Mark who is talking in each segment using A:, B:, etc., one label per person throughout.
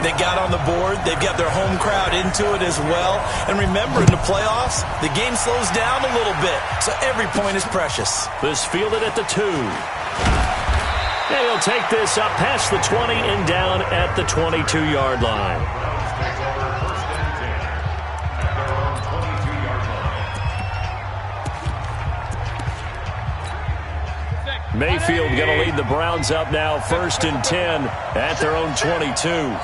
A: They got on the board. They've got their home crowd into it as well. And remember, in the playoffs, the game slows down a little bit, so every point is precious.
B: This fielded at the 2. And he'll take this up past the 20 and down at the 22-yard line. Mayfield going to lead the Browns up now, 1st and 10 at their own 22.
C: Run.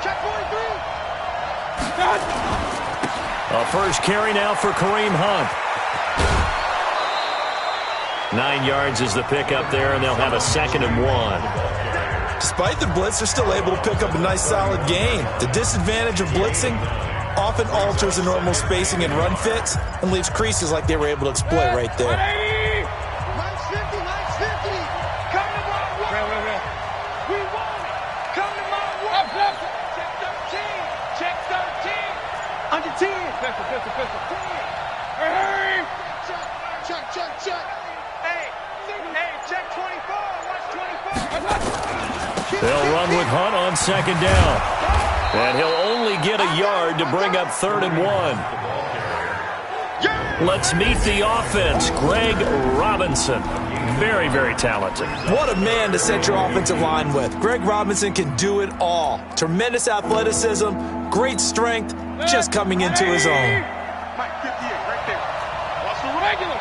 C: Check 43.
B: A first carry now for Kareem Hunt. 9 yards is the pickup there, and they'll have a 2nd and 1.
A: Despite the blitz, they're still able to pick up a nice, solid gain. The disadvantage of blitzing often alters the normal spacing and run fits and leaves creases like they were able to exploit right there.
C: Nice 50. Come to my work. We want it. Come to my work. Check 13. Under 10. Pistol. Hey. Check. Hey, check 24. Watch 24.
B: They'll run with Hunt on 2nd down. And he'll only get a yard to bring up 3rd and 1. Let's meet the offense. Greg Robinson. Very, very talented.
A: What a man to set your offensive line with. Greg Robinson can do it all. Tremendous athleticism, great strength, just coming into his own.
C: Mike 58, right there. Watch the regular.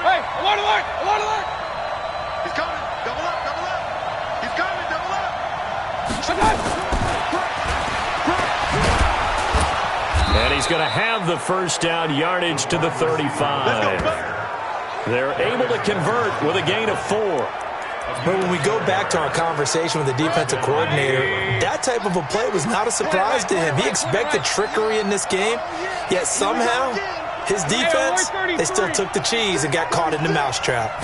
C: Hey, alert. He's coming. Double up. He's coming. Double up. Shut up.
B: And he's going to have the first down, yardage to the 35. They're able to convert with a gain of 4.
A: But when we go back to our conversation with the defensive coordinator, that type of a play was not a surprise to him. He expected trickery in this game, yet somehow his defense, they still took the cheese and got caught in the mousetrap.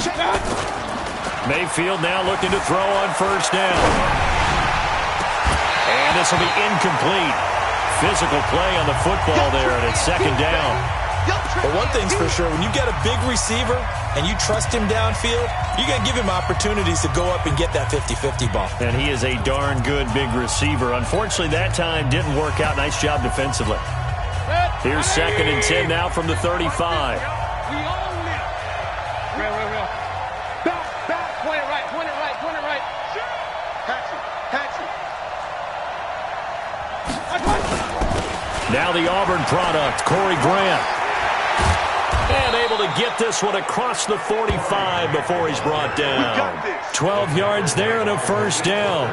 B: Mayfield now looking to throw on 1st down. And this will be incomplete. Physical play on the football there, and it's 2nd down.
A: But one thing's for sure, when you got a big receiver and you trust him downfield, you're going to give him opportunities to go up and get that 50-50 ball.
B: And he is a darn good big receiver. Unfortunately, that time didn't work out. Nice job defensively. Here's 2nd and 10 now from the 35.
C: We own it. Real. Back. Point it right. Patch it.
B: Now the Auburn product, Corey Grant. And able to get this one across the 45 before he's brought down. 12 yards there and a 1st down.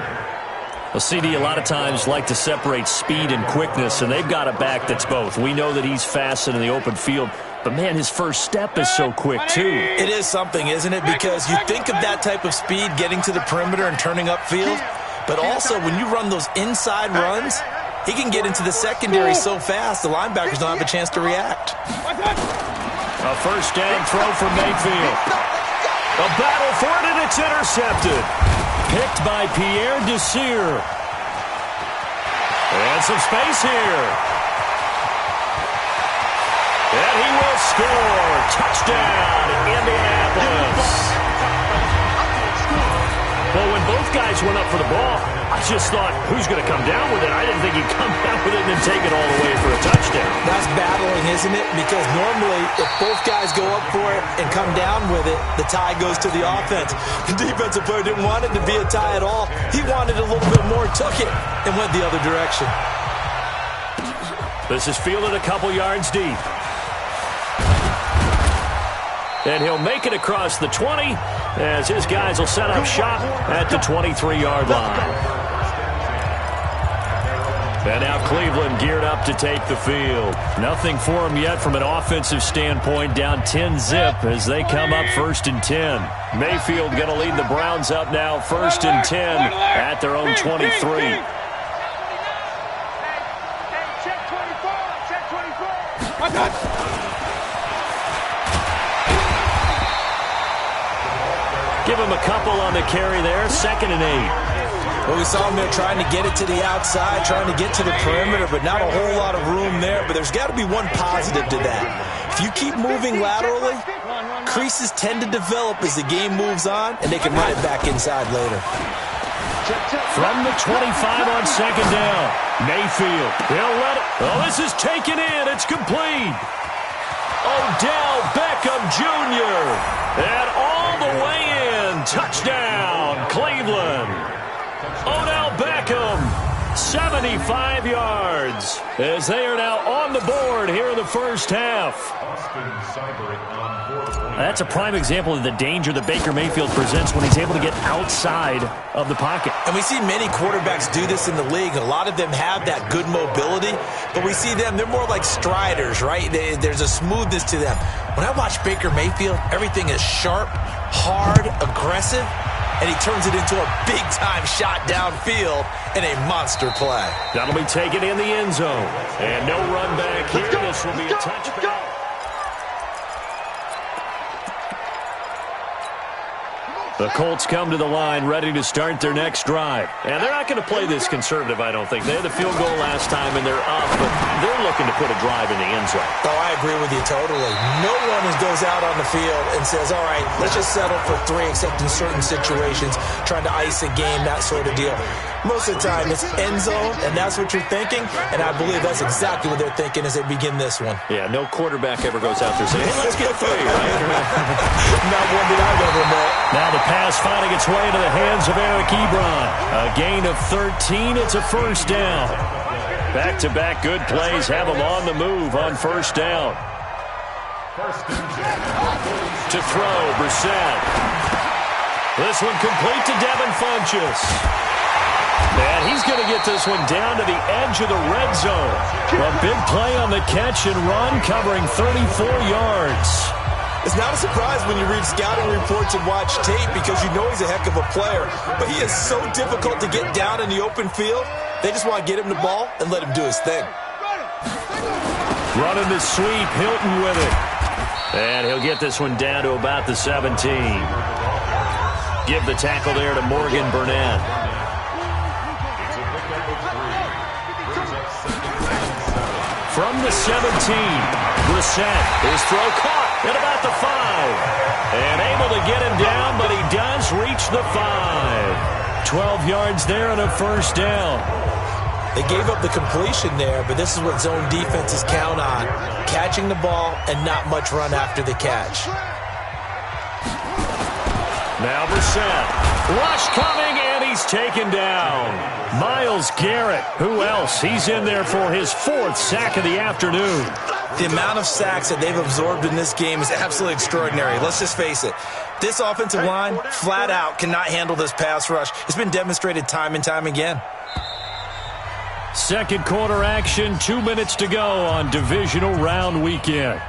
B: Well, CD a lot of times like to separate speed and quickness, and they've got a back that's both. We know that he's fast in the open field, but, man, his first step is so quick, too.
A: It is something, isn't it? Because you think of that type of speed getting to the perimeter and turning upfield, but also when you run those inside runs, he can get into the secondary so fast the linebackers don't have a chance to react.
B: A 1st down throw for Mayfield. A battle for it, and it's intercepted. Picked by Pierre Desir. And some space here. And he will score. Touchdown, Indianapolis. Well, when both guys went up for the ball, I just thought, who's going to come down with it? I didn't think he'd come down with it and then take it all the way for a touchdown. That's
A: battling, isn't it? Because normally, if both guys go up for it and come down with it, the tie goes to the offense. The defensive player didn't want it to be a tie at all. He wanted a little bit more, took it, and went the other direction.
B: This is fielded a couple yards deep. And he'll make it across the 20 as his guys will set up shop at the 23-yard line. And now Cleveland geared up to take the field. Nothing for them yet from an offensive standpoint, down 10-zip as they come up 1st and 10. Mayfield going to lead the Browns up now 1st and 10 at their own 23. Give him a couple on the carry there. 2nd and 8.
A: Well, we saw him there trying to get it to the outside, trying to get to the perimeter, but not a whole lot of room there. But there's got to be one positive to that. If you keep moving laterally, creases tend to develop as the game moves on, and they can run it back inside later.
B: From the 25 on second down, Mayfield. He'll let it. Oh, this is taken in. It's complete. Odell Beckham Jr. And all the way in. Touchdown, Cleveland. Odell Beckham, 75 yards, as they are now on the board here in the first half. That's a prime example of the danger that Baker Mayfield presents when he's able to get outside of the pocket.
A: And we see many quarterbacks do this in the league. A lot of them have that good mobility, but we see them, they're more like striders, right? There's a smoothness to them. When I watch Baker Mayfield, everything is sharp, hard, aggressive, and he turns it into a big-time shot downfield in a monster play.
B: That'll be taken in the end zone. And no run back here. This will be a touchback. The Colts come to the line ready to start their next drive. And they're not going to play this conservative, I don't think. They had the field goal last time, and they're up, but they're looking to put a drive in the end zone.
A: Oh, I agree with you totally. No one goes out on the field and says, all right, let's just settle for 3, except in certain situations, trying to ice a game, that sort of deal. Most of the time, it's end zone, and that's what you're thinking, and I believe that's exactly what they're thinking as they begin this one.
B: Yeah, no quarterback ever goes out there saying, hey, let's get 3, right?
A: Not one that I've ever met.
B: Now the pass finding its way into the hands of Eric Ebron. A gain of 13. It's a first down. Back-to-back good plays have him on the move on first down. To throw, Brissett. This one complete to Devin Funchess. And he's going to get this one down to the edge of the red zone. A big play on the catch and run, covering 34 yards.
A: It's not a surprise when you read scouting reports and watch tape because you know he's a heck of a player. But he is so difficult to get down in the open field. They just want to get him the ball and let him do his thing.
B: Running the sweep, Hilton with it. And he'll get this one down to about the 17. Give the tackle there to Morgan Burnett. From the 17, Brissett, his throw caught at about the 5. And able to get him down, but he does reach the 5. 12 yards there and a first down.
A: They gave up the completion there, but this is what zone defenses count on. Catching the ball and not much run after the catch.
B: Now Brissett. Rush coming, and he's taken down. Myles Garrett, who else? He's in there for his 4th sack of the afternoon.
A: The amount of sacks that they've absorbed in this game is absolutely extraordinary. Let's just face it. This offensive line, flat out, cannot handle this pass rush. It's been demonstrated time and time again.
B: Second quarter action, 2 minutes to go on divisional round weekend.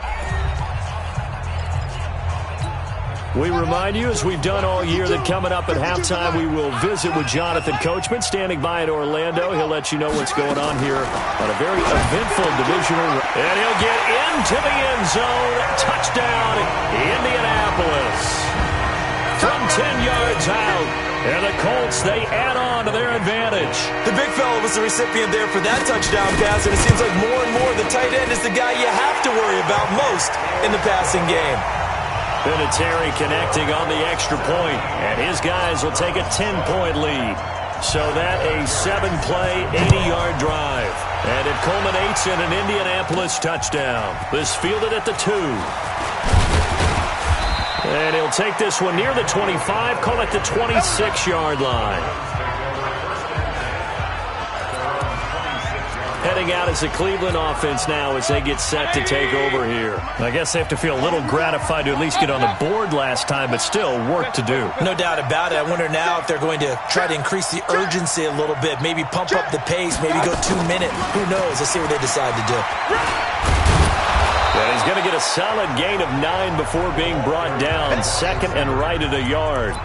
B: We remind you, as we've done all year, that coming up at halftime, we will visit with Jonathan Coachman, standing by in Orlando. He'll let you know what's going on here on a very eventful divisional. And he'll get into the end zone. Touchdown, Indianapolis. From 10 yards out. And the Colts, they add on to their advantage.
A: The big fella was the recipient there for that touchdown pass, and it seems like more and more the tight end is the guy you have to worry about most in the passing game.
B: Vinatieri connecting on the extra point, and his guys will take a 10-point lead. So that a 7-play, 80-yard drive. And it culminates in an Indianapolis touchdown. This fielded at the 2. And he'll take this one near the 25, call it the 26-yard line. Heading out as the Cleveland offense now as they get set to take over here. I guess they have to feel a little gratified to at least get on the board last time, but still work to do.
A: No doubt about it. I wonder now if they're going to try to increase the urgency a little bit, maybe pump up the pace, maybe go 2 minute. Who knows? Let's see what they decide to do.
B: And he's going to get a solid gain of 9 before being brought down. Second and right at a yard.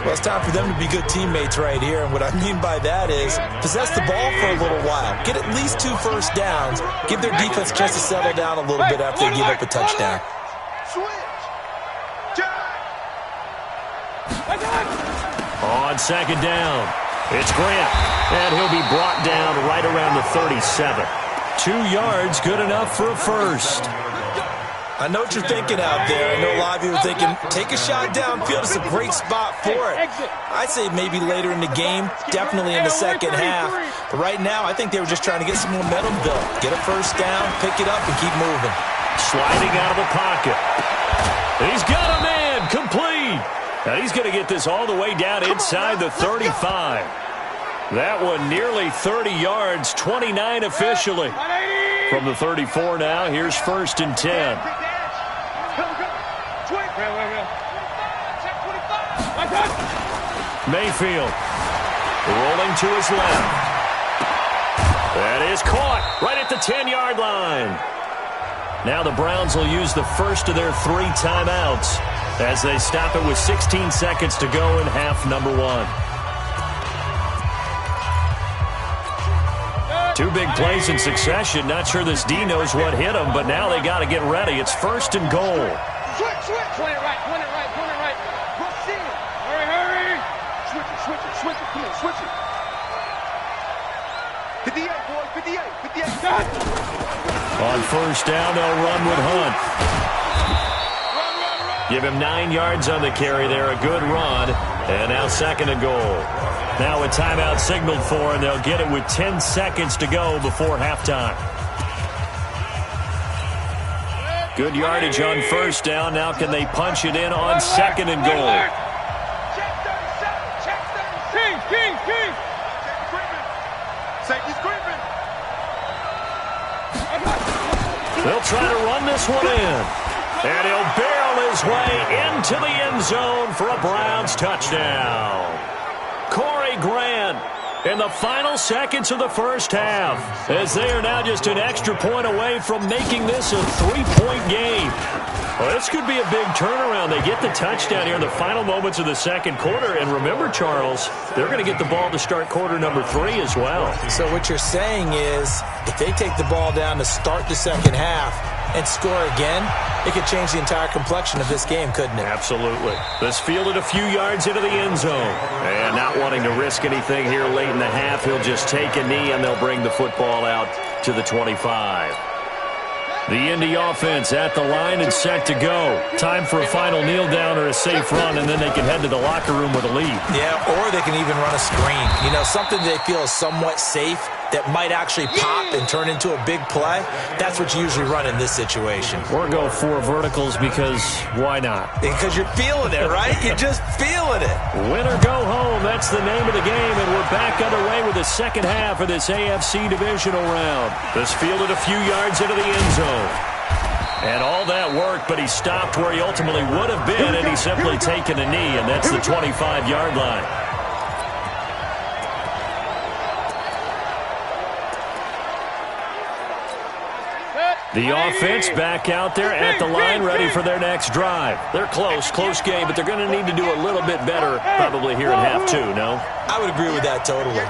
A: Well, it's time for them to be good teammates right here. And what I mean by that is possess the ball for a little while. Get at least 2 first downs. Give their defense a chance to settle down a little bit after they give up a touchdown.
B: On second down, it's Grant. And he'll be brought down right around the 37. 2 yards, good enough for a first.
A: I know what you're thinking out there. I know a lot of you are thinking, take a shot downfield. It's a great spot for it. I'd say maybe later in the game, definitely in the second half. But right now, I think they were just trying to get some momentum built. Get a first down, pick it up, and keep moving.
B: Sliding out of the pocket. He's got a man, complete. Now he's going to get this all the way down inside the 35. That one nearly 30 yards, 29 officially. From the 34 now, here's 1st and 10. Mayfield rolling to his left. That is caught right at the 10-yard line. Now the Browns will use the first of their 3 timeouts as they stop it with 16 seconds to go in half number 1. 2 big plays in succession. Not sure this D knows what hit him, but now they got to get ready. It's 1st and goal.
C: Switch. Point it right. Rush in. Hurry. Switch it. Come on, switch it. 58, boy. 58. Got it.
B: On 1st down, they'll run with Hunt.
C: Run.
B: Give him 9 yards on the carry there. A good run. And now 2nd and goal. Now a timeout signaled for, and they'll get it with 10 seconds to go before halftime. Good yardage on 1st down. Now can they punch it in on 2nd and goal?
C: Check 37. King. Safety's creeping.
B: They'll try to run this one in. And he'll barrel his way into the end zone for a Browns touchdown. Corey Grant in the final seconds of the first half, as they are now just an extra point away from making this a 3-point game. Well, this could be a big turnaround. They get the touchdown here in the final moments of the second quarter. And remember, Charles, they're going to get the ball to start quarter number 3 as well.
A: So what you're saying is, if they take the ball down to start the second half and score again, it could change the entire complexion of this game, couldn't it?
B: Absolutely. This fielded a few yards into the end zone. And not wanting to risk anything here late in the half, he'll just take a knee and they'll bring the football out to the 25. The Indy offense at the line and set to go. Time for a final kneel down or a safe run, and then they can head to the locker room with a lead.
A: Yeah, or they can even run a screen. You know, something they feel is somewhat safe that might actually pop and turn into a big play. That's what you usually run in this situation.
B: Or go 4 verticals because why not?
A: Because you're feeling it, right? You're just feeling it.
B: Win or go home, that's the name of the game, and we're back underway with the second half of this AFC divisional round. This fielded a few yards into the end zone. And all that worked, but he stopped where he ultimately would have been, and he's simply taken a knee, and that's the 25-yard line. The offense back out there at the line, ready for their next drive. They're close game, but they're going to need to do a little bit better probably here in half 2, no?
A: I would agree with that totally.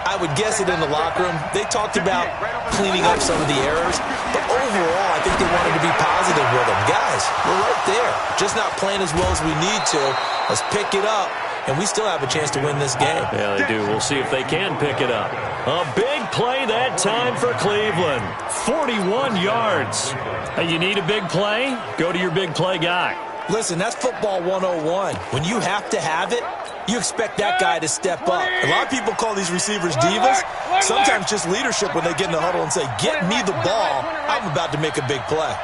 A: I would guess it in the locker room. They talked about cleaning up some of the errors, but overall, I think they wanted to be positive with them. Guys, we're right there. Just not playing as well as we need to. Let's pick it up, and we still have a chance to win this game.
B: Yeah, they do. We'll see if they can pick it up. A big play that time for Cleveland. 41 yards. Hey, you need a big play? Go to your big play guy.
A: Listen, that's football 101. When you have to have it, you expect that guy to step up. A lot of people call these receivers divas. Sometimes just leadership when they get in the huddle and say, get me the ball. I'm about to make a big play.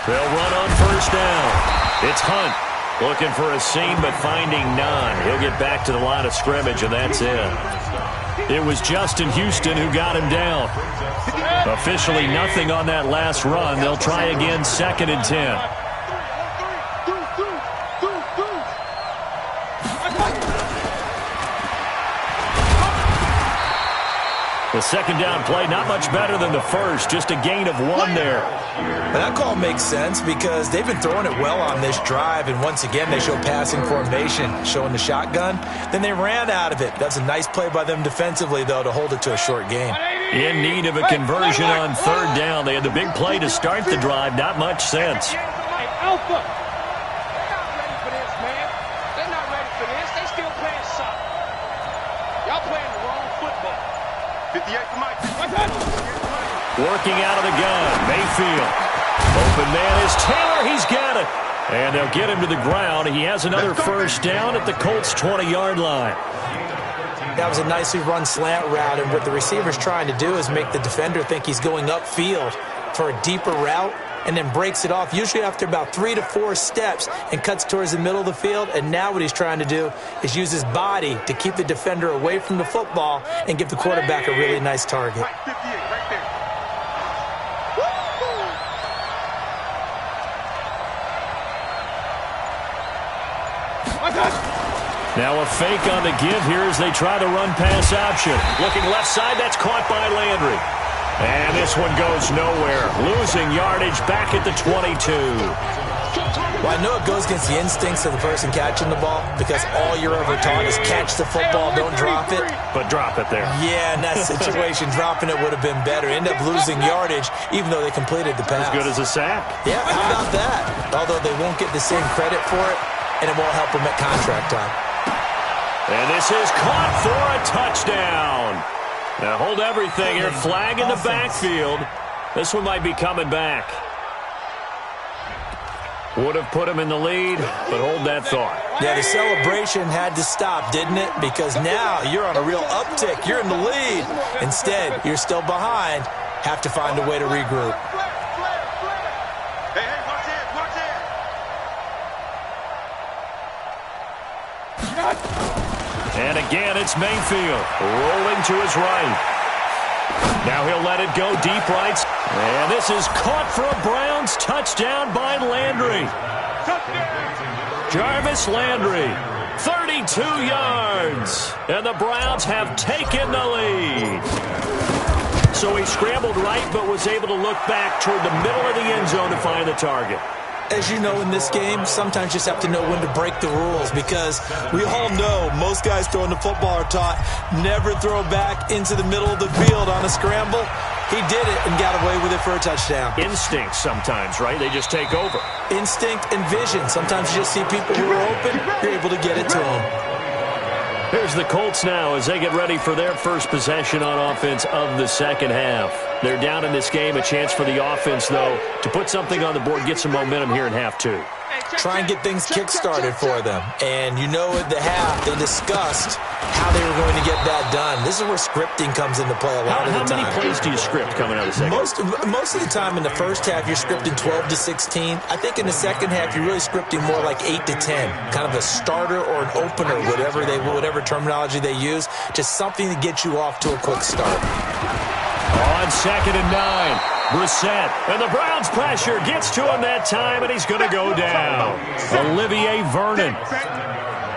B: They'll run on 1st down. It's Hunt looking for a seam but finding none. He'll get back to the line of scrimmage, and that's it. It was Justin Houston who got him down. Officially nothing on that last run. They'll try again, 2nd and 10. The second down play, not much better than the first. Just a gain of 1 there.
A: And that call makes sense because they've been throwing it well on this drive. And once again, they show passing formation, showing the shotgun. Then they ran out of it. That's a nice play by them defensively, though, to hold it to a short game.
B: In need of a conversion on 3rd down. They had the big play to start the drive. Not much sense.
C: Alpha. They're not ready for this, man. They're not ready for this. They still playing soccer. Y'all playing the wrong football. 58 to Mike.
B: Working out of the gun, Mayfield. Open man is Taylor. He's got it. And they'll get him to the ground. He has another first down at the Colts' 20-yard line.
A: That was a nicely run slant route, and what the receiver's trying to do is make the defender think he's going upfield for a deeper route, and then breaks it off, usually after about 3 to 4 steps, and cuts towards the middle of the field. And now what he's trying to do is use his body to keep the defender away from the football and give the quarterback a really nice target.
B: Now a fake on the give here as they try the run-pass option. Looking left side, that's caught by Landry. And this one goes nowhere. Losing yardage back at the 22.
A: Well, I know it goes against the instincts of the person catching the ball, because all you're ever taught is catch the football, don't drop it.
B: But drop it there.
A: Yeah, in that situation, dropping it would have been better. End up losing yardage, even though they completed the pass.
B: As good as a sack.
A: Yeah, how about that? Although they won't get the same credit for it, and it won't help them at contract time.
B: And this is caught for a touchdown. Now hold everything here. Flag in the backfield. This one might be coming back. Would have put him in the lead, but hold that thought.
A: Yeah, the celebration had to stop, didn't it? Because now you're on a real uptick. You're in the lead. Instead, you're still behind. Have to find a way to regroup.
C: Hey, watch it, watch it.
B: And again, it's Mayfield rolling to his right. Now he'll let it go deep right. And this is caught for a Browns touchdown by Landry. Jarvis Landry, 32 yards. And the Browns have taken the lead. So he scrambled right, but was able to look back toward the middle of the end zone to find the target.
A: As you know, in this game, sometimes you just have to know when to break the rules, because we all know most guys throwing the football are taught never throw back into the middle of the field on a scramble. He did it and got away with it for a touchdown.
B: Instinct sometimes, right? They just take over.
A: Instinct and vision. Sometimes you just see people who are open, you're able to get it to them.
B: Here's the Colts now as they get ready for their first possession on offense of the second half. They're down in this game. A chance for the offense, though, to put something on the board, get some momentum here in half two.
A: Try and get things kick-started for them. And you know at the half, they discussed how they were going to get that done. This is where scripting comes into play a lot of the time.
B: How many plays do you script coming out of the second?
A: Most of the time in the first half, you're scripting 12 to 16. I think in the second half, you're really scripting more like 8 to 10. Kind of a starter or an opener, whatever terminology they use. Just something to get you off to a quick start.
B: On 2nd and 9. Brissett, and the Browns pressure gets to him that time, and he's going to go down. Olivier Vernon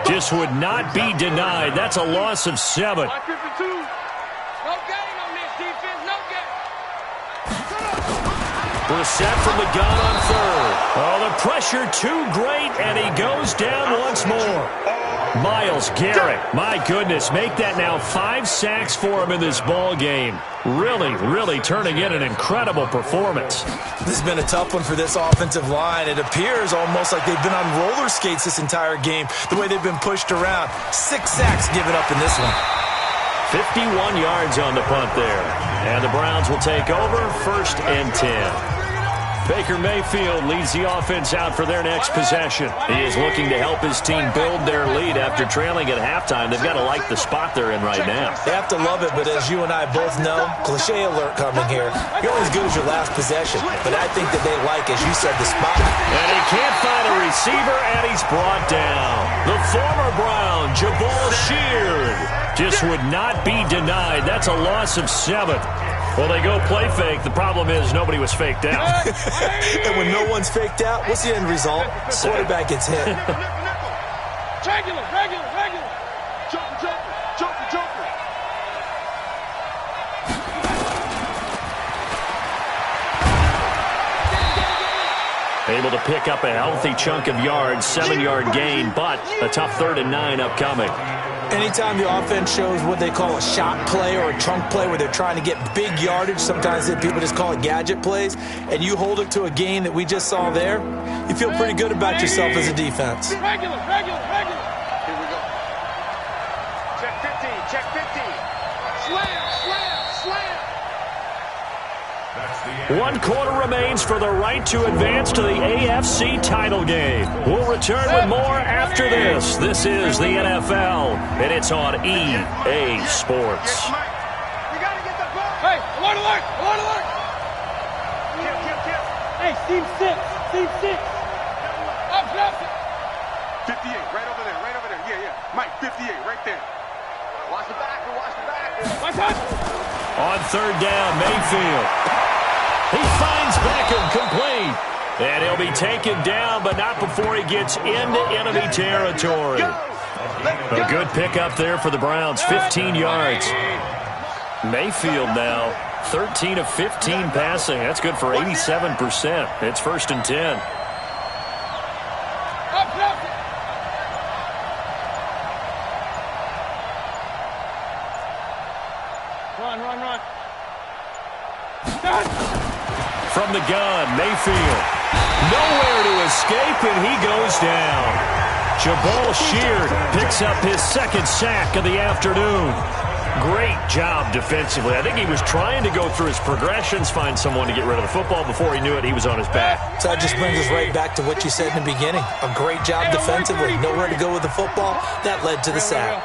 B: just would not be denied. That's a loss of 7.
C: No gain on this defense, no gain.
B: Brissett from the gun on 3rd. Oh, the pressure too great, and he goes down once more. Myles Garrett, my goodness, make that now 5 sacks for him in this ball game. Really turning in an incredible performance.
A: This has been a tough one for this offensive line. It appears almost like they've been on roller skates this entire game, the way they've been pushed around. 6 sacks given up in this one.
B: 51 yards on the punt there. And the Browns will take over 1st and 10. Baker Mayfield leads the offense out for their next possession. He is looking to help his team build their lead after trailing at halftime. They've got to like the spot they're in right now.
A: They have to love it, but as you and I both know, cliche alert coming here. You're only as good as your last possession, but I think that they like, as you said, the spot.
B: And he can't find a receiver, and he's brought down. The former Brown, Jabal Sheard, just would not be denied. That's a loss of 7. Well, they go play fake. The problem is nobody was faked out.
A: And when no one's faked out, what's the end result? The quarterback gets hit.
C: Regular. Jumper.
B: Able to pick up a healthy chunk of yards, 7-yard gain, but a tough 3rd and 9 upcoming.
A: Anytime the offense shows what they call a shot play or a chunk play where they're trying to get big yardage, sometimes people just call it gadget plays, and you hold it to a gain that we just saw there, you feel pretty good about yourself as a defense.
C: Regular. Here we go. Check 15. Slam.
B: 1 quarter remains for the right to advance to the AFC title game. We'll return with more after this. This is the NFL, and it's on EA Sports.
C: Hey, alert, alert, alert, alert! Hey, team 6, team 6. Up, 58, right over there, yeah. Mike, 58, right there. Watch the back, watch the back. Watch out!
B: On 3rd down, Mayfield. He finds Beckham complete. And he'll be taken down, but not before he gets into enemy territory. A good pickup there for the Browns, 15 yards. Mayfield now, 13 of 15 passing. That's good for 87%. It's 1st and 10.
C: Run.
B: From the gun, Mayfield. Nowhere to escape, and he goes down. Jabal Sheard picks up his 2nd sack of the afternoon. Great job defensively. I think he was trying to go through his progressions, find someone to get rid of the football. Before he knew it, he was on his back.
A: So that just brings us right back to what you said in the beginning. A great job defensively. Nowhere to go with the football. That led to the sack.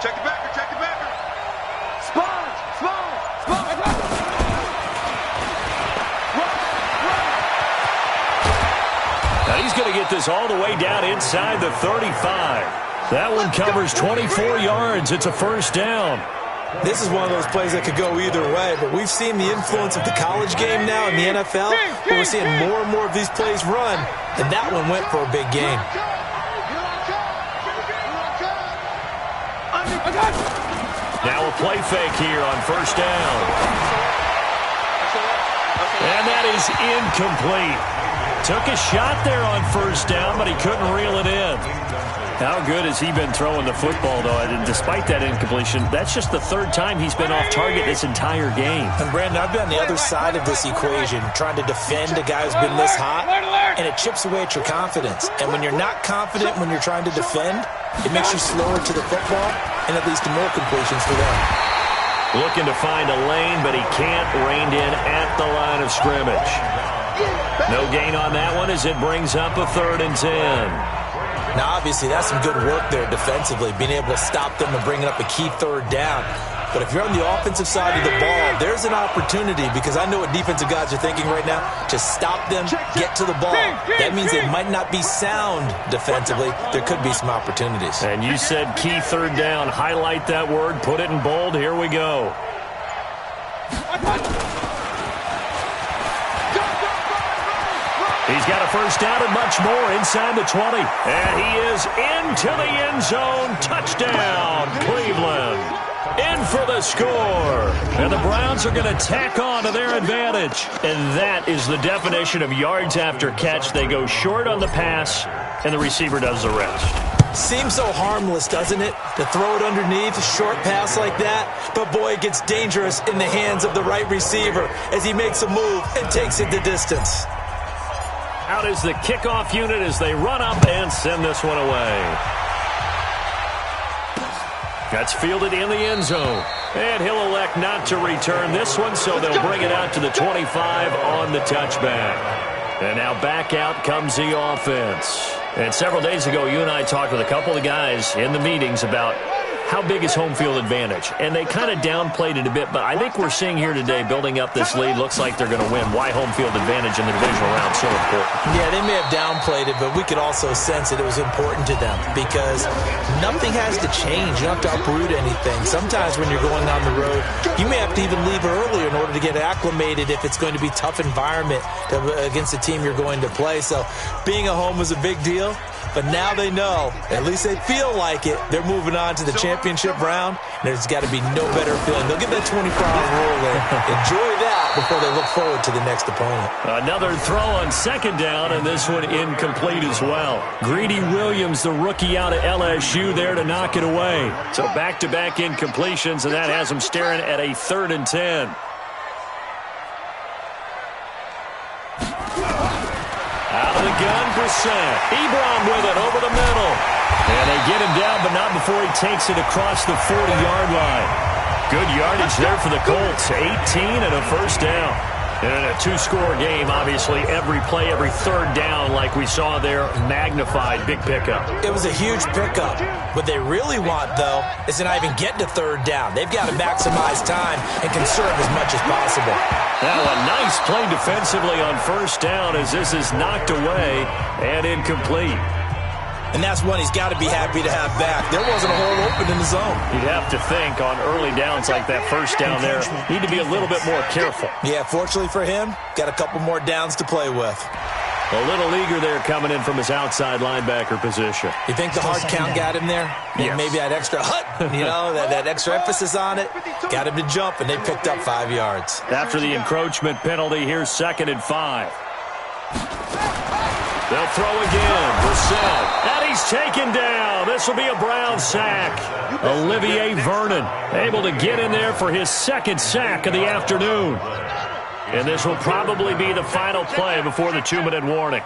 C: Check the backer, check the backer. Spot.
B: Now he's going to get this all the way down inside the 35. That one covers 24 yards. It's a 1st down.
A: This is one of those plays that could go either way, but we've seen the influence of the college game now in the NFL, where we're seeing more and more of these plays run, and that one went for a big gain.
B: Now a play fake here on 1st down. And that is incomplete. Took a shot there on 1st down, but he couldn't reel it in. How good has he been throwing the football, though? And despite that incompletion, that's just the 3rd time he's been off target this entire game.
A: And, Brandon, I've been on the other side of this equation, trying to defend a guy who's been this hot, and it chips away at your confidence. And when you're not confident when you're trying to defend, it makes you slower to the football, and it leads to more completions for them.
B: Looking to find a lane, but he can't. Reined in at the line of scrimmage. No gain on that one as it brings up a 3rd and 10.
A: Now, obviously, that's some good work there defensively, being able to stop them and bringing up a key 3rd down. But if you're on the offensive side of the ball, there's an opportunity, because I know what defensive guys are thinking right now, to stop them, get to the ball. That means they might not be sound defensively. There could be some opportunities.
B: And you said key 3rd down. Highlight that word. Put it in bold. Here we go. He's got a 1st down and much more inside the 20. And he is into the end zone. Touchdown, Cleveland. In for the score. And the Browns are going to tack on to their advantage. And that is the definition of yards after catch. They go short on the pass, and the receiver does the rest.
A: Seems so harmless, doesn't it? To throw it underneath, a short pass like that. But, boy, it gets dangerous in the hands of the right receiver as he makes a move and takes it the distance.
B: Out is the kickoff unit as they run up and send this one away. That's fielded in the end zone. And he'll elect not to return this one, so they'll bring it out to the 25 on the touchback. And now back out comes the offense. And several days ago, you and I talked with a couple of guys in the meetings about how big is home field advantage. And they kind of downplayed it a bit, but I think we're seeing here today, building up this lead, looks like they're going to win. Why home field advantage in the divisional round so important?
A: Yeah, they may have downplayed it, but we could also sense that it was important to them because nothing has to change. You don't have to uproot anything. Sometimes when you're going on the road, you may have to even leave earlier in order to get acclimated if it's going to be a tough environment against the team you're going to play. So being at home was a big deal. But now they know, at least they feel like it, they're moving on to the championship round. There's got to be no better feeling. They'll get that 24-hour roll in. Enjoy that before they look forward to the next opponent.
B: Another throw on 2nd down, and this one incomplete as well. Greedy Williams, the rookie out of LSU, there to knock it away. So back-to-back incompletions, and that has them staring at a 3rd and 10. Out of the gun, Brissett. Ebron with it over the middle. And they get him down, but not before he takes it across the 40-yard line. Good yardage there for the Colts. 18 and a first down. And in a two-score game, obviously, every play, every third down, like we saw there, magnified. Big pickup.
A: It was a huge pickup. What they really want, though, is to not even get to third down. They've got to maximize time and conserve as much as possible.
B: Now a nice play defensively on first down as this is knocked away and incomplete.
A: And that's one he's got to be happy to have back. There wasn't a hole open in the zone.
B: You'd have to think on early downs like that first down there, need to be a little bit more careful.
A: Yeah, fortunately for him, got a couple more downs to play with.
B: A little eager there coming in from his outside linebacker position.
A: You think the hard count got him there?
B: Yes.
A: Maybe that extra that extra emphasis on it got him to jump, and they picked up 5 yards.
B: After the encroachment penalty, here's 2nd and 5. They'll throw again. Brissett. And he's taken down. This will be a Brown sack. Olivier Vernon able to get in there for his 2nd sack of the afternoon. And this will probably be the final play before the 2-minute warning.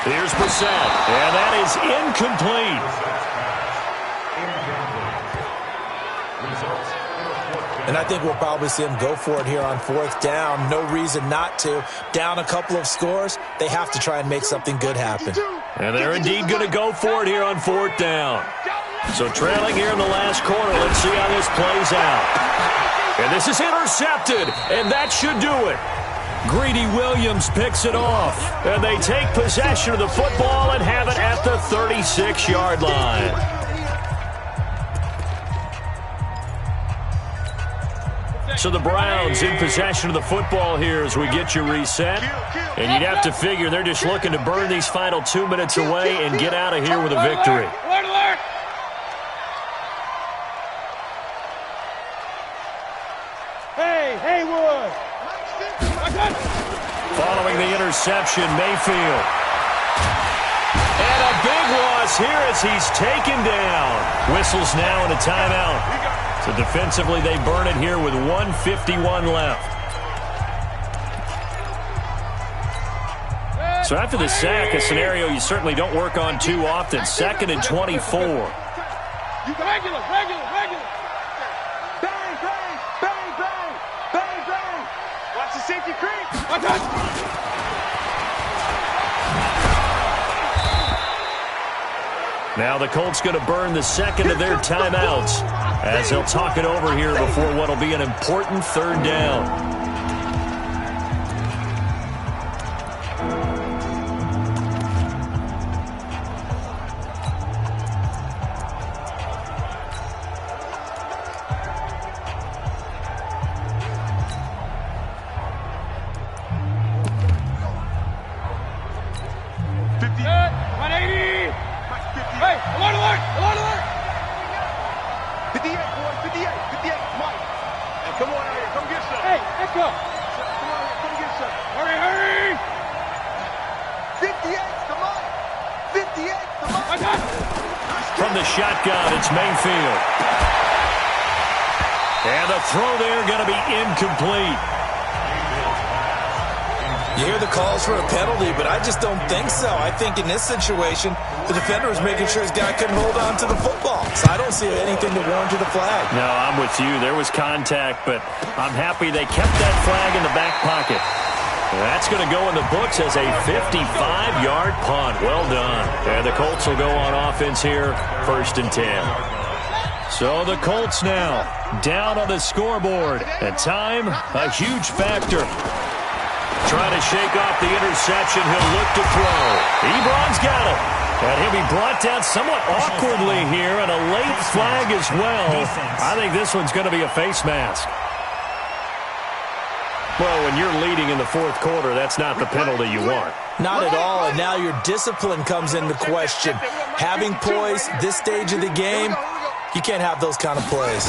B: Here's Brissett. And that is incomplete.
A: And I think we'll probably see him go for it here on 4th down. No reason not to. Down a couple of scores, they have to try and make something good happen.
B: And they're indeed going to go for it here on 4th down. So trailing here in the last quarter, let's see how this plays out. And this is intercepted, and that should do it. Greedy Williams picks it off, and they take possession of the football and have it at the 36-yard line. So the Browns in possession of the football here as we get you reset. And you'd have to figure they're just looking to burn these final 2 minutes away and get out of here with a victory.
C: Hey, Haywood!
B: Following the interception, Mayfield. And a big loss here as he's taken down. Whistles now and a timeout. So defensively, they burn it here with 1:51 left. So after the sack, a scenario you certainly don't work on too often. 2nd and 24.
C: Regular. Bang, bang, bang, bang, bang, bang. Watch the safety creep. Watch out.
B: Now the Colts going to burn the 2nd of their timeouts as they'll talk it over here before what will be an important 3rd down. From the shotgun, it's Mayfield. And the throw there going to be incomplete.
A: You hear the calls for a penalty, but I just don't think so. I think in this situation, the defender was making sure his guy couldn't hold on to the football. So I don't see anything to warrant a flag.
B: No, I'm with you. There was contact, but I'm happy they kept that flag in the back pocket. That's going to go in the books as a 55-yard punt. Well done. And the Colts will go on offense here, 1st and 10. So the Colts now down on the scoreboard. At time, a huge factor. Trying to shake off the interception. He'll look to throw. Ebron's got it. And he'll be brought down somewhat awkwardly here, and a late flag as well. I think this one's going to be a face mask. Well, when you're leading in the 4th quarter, that's not the penalty you want.
A: Not at all, and now your discipline comes into question. Having poise this stage of the game, you can't have those kind of plays.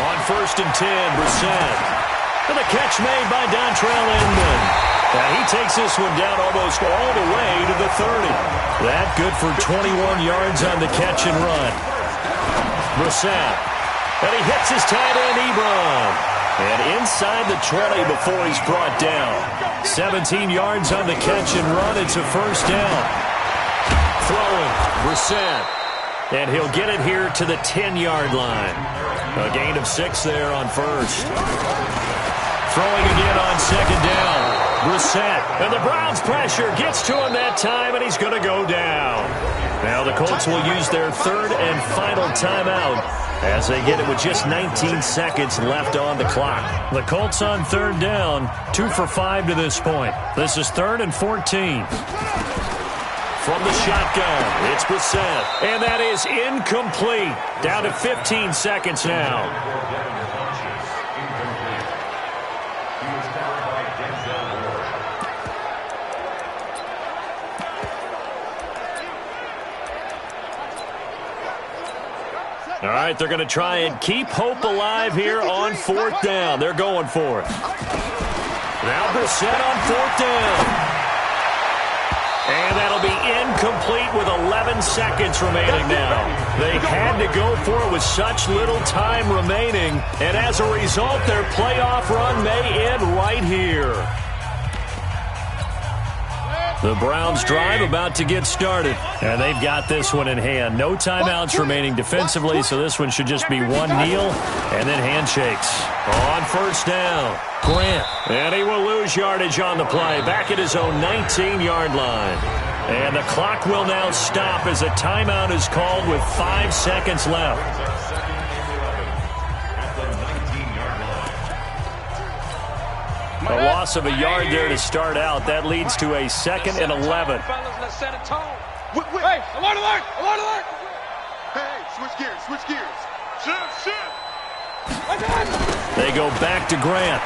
B: On 1st and 10, Brissett. And the catch made by Dontrell Inman. And he takes this one down almost all the way to the 30. That good for 21 yards on the catch and run. Brissett. And he hits his tight end, Ebron. And inside the 20 before he's brought down. 17 yards on the catch and run. It's a 1st down. Throwing, Brissett. And he'll get it here to the 10-yard line. A gain of 6 there on first. Throwing again on second down. Brissett. And the Browns' pressure gets to him that time, and he's going to go down. Now the Colts will use their third and final timeout as they get it with just 19 seconds left on the clock. The Colts on third down, 2 for 5 to this point. This is 3rd and 14. From the shotgun, it's Brissett. And that is incomplete. Down to 15 seconds now. All right, they're going to try and keep hope alive here on 4th down. They're going for it. Now Brissett on 4th down. And that'll be incomplete with 11 seconds remaining now. They had to go for it with such little time remaining. And as a result, their playoff run may end right here. The Browns drive about to get started. And they've got this one in hand. No timeouts remaining defensively, so this one should just be one kneel and then handshakes. On 1st down, Grant. And he will lose yardage on the play. Back at his own 19-yard line. And the clock will now stop as a timeout is called with 5 seconds left. A loss of a yard there to start out. That leads to a 2nd and 11.
C: Hey, alert, alert, alert, alert. Hey, switch gears. Shift.
B: They go back to Grant.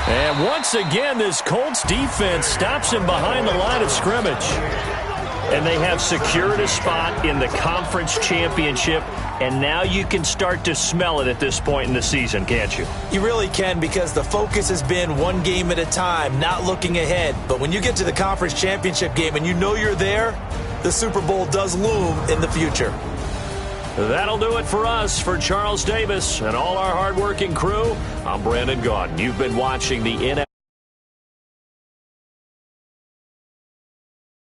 B: And once again, this Colts defense stops him behind the line of scrimmage. And they have secured a spot in the conference championship. And now you can start to smell it at this point in the season, can't you?
A: You really can, because the focus has been one game at a time, not looking ahead. But when you get to the conference championship game and you know you're there, the Super Bowl does loom in the future.
B: That'll do it for us. For Charles Davis and all our hardworking crew, I'm Brandon Gaudin. You've been watching the